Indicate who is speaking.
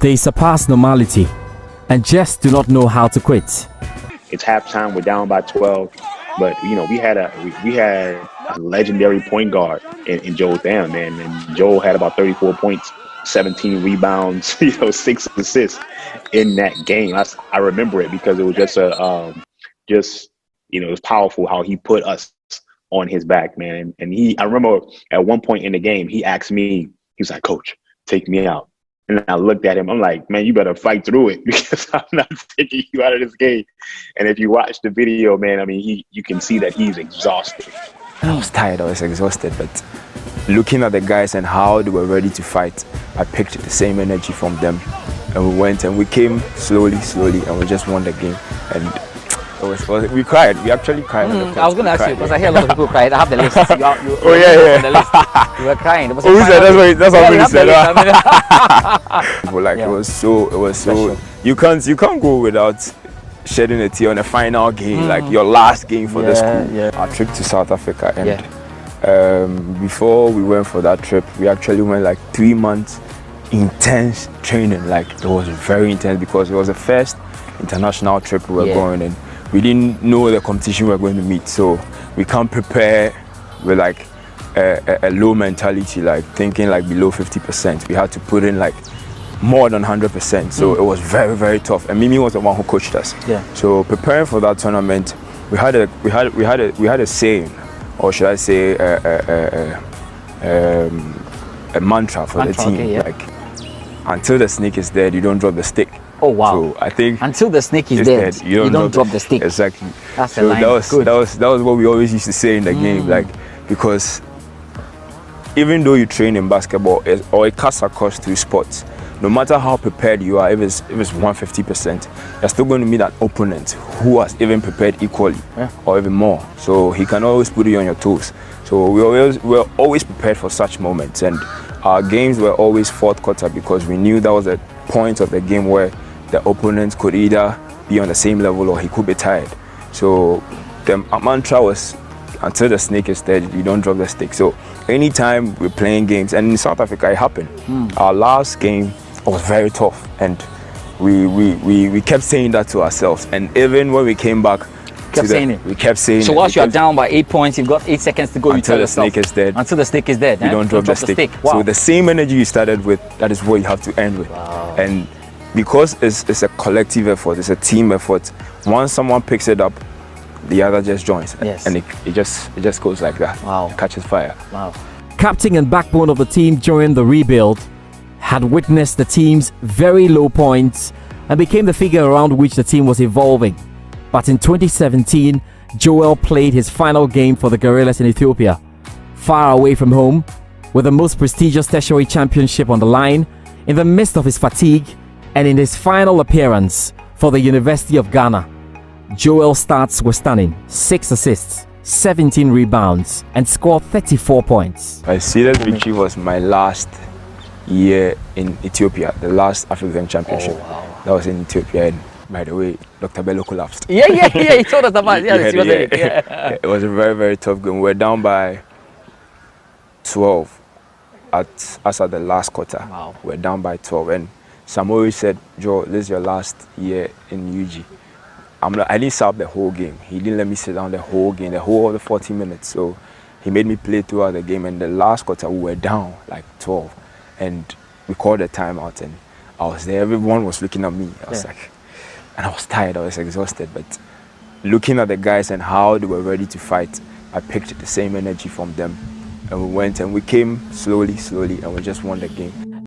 Speaker 1: They surpass normality and just do not know how to quit.
Speaker 2: It's halftime. We're down by 12, but you know we had a legendary point guard in Joel Tham, man. And Joel had about 34 points, 17 rebounds, 6 assists in that game. I remember it because it was just it was powerful how he put us on his back, man. And I remember at one point in the game, he asked me, he was like, "Coach, take me out." And I looked at him, I'm like, "Man, you better fight through it because I'm not taking you out of this game." And if you watch the video, man, I mean, you can see that he's exhausted.
Speaker 3: I was tired, I was exhausted, but looking at the guys and how they were ready to fight, I picked the same energy from them. And we went and we came slowly, and we just won the game. And we cried. We actually cried.
Speaker 4: I was going to ask you because I hear a lot of people cry. I have the list. You
Speaker 3: yeah.
Speaker 4: The list. You were crying.
Speaker 3: That's what we said. Like it was so. You can't go without shedding a tear on a final game, like your last game for the school.
Speaker 4: Yeah.
Speaker 3: Our trip to South Africa, and before we went for that trip, we actually went like 3 months intense training. Like it was very intense because it was the first international trip we were going in. We didn't know the competition we were going to meet, so we can't prepare with like a low mentality, like thinking like below 50%. We had to put in like more than 100%. So it was very, very tough. And Mimi was the one who coached us.
Speaker 4: Yeah.
Speaker 3: So preparing for that tournament, we had a saying, or should I say a mantra for the team.
Speaker 4: Okay,
Speaker 3: like, until the snake is dead, you don't drop the stick.
Speaker 4: Oh wow!
Speaker 3: So I think
Speaker 4: until the snake is dead, you don't drop the stick.
Speaker 3: Exactly.
Speaker 4: That's the line.
Speaker 3: That was what we always used to say in the game, like, because even though you train in basketball or it cuts across 2 sports, no matter how prepared you are, if it's 150%, you're still going to meet an opponent who has even prepared equally or even more. So he can always put you on your toes. So we're always prepared for such moments, and our games were always fourth quarter because we knew that was a point of the game where the opponent could either be on the same level or he could be tired. So the mantra was, until the snake is dead, you don't drop the stick. So anytime we're playing games, and in South Africa it happened. Our last game was very tough, and we kept saying that to ourselves. And even when we came back, we kept saying it.
Speaker 4: So once you are down by 8 points, you've got 8 seconds to go.
Speaker 3: Until the snake is dead.
Speaker 4: Until the snake is dead.
Speaker 3: You don't drop the stick.
Speaker 4: Wow.
Speaker 3: So the same energy you started with, that is what you have to end with.
Speaker 4: Wow.
Speaker 3: And because it's a collective effort, it's a team effort, once someone picks it up, the other just joins.
Speaker 4: Yes.
Speaker 3: And it just goes like that.
Speaker 4: Wow.
Speaker 3: It catches fire.
Speaker 4: Wow.
Speaker 1: Captain and backbone of the team during the rebuild, had witnessed the team's very low points and became the figure around which the team was evolving. But in 2017, Joel played his final game for the Gorillas in Ethiopia, far away from home, with the most prestigious tertiary championship on the line, in the midst of his fatigue, and in his final appearance for the University of Ghana. Joel's stats were stunning: 6 assists, 17 rebounds, and scored 34 points.
Speaker 3: My serious victory was my last year in Ethiopia, the last African championship.
Speaker 4: Oh, wow.
Speaker 3: That was in Ethiopia. And by the way, Dr. Bello collapsed.
Speaker 4: Yeah, he told us about it.
Speaker 3: It was a very, very tough game. We were down by 12 at the last quarter.
Speaker 4: Wow.
Speaker 3: We were down by 12. And Samoe said, "Joe, this is your last year in UG." I didn't start the whole game. He didn't let me sit down the whole game, the whole of the 40 minutes. So he made me play throughout the game. And the last quarter, we were down like 12. And we called a timeout. And I was there. Everyone was looking at me. I was like, and I was tired. I was exhausted. But looking at the guys and how they were ready to fight, I picked the same energy from them. And we went and we came slowly, and we just won the game.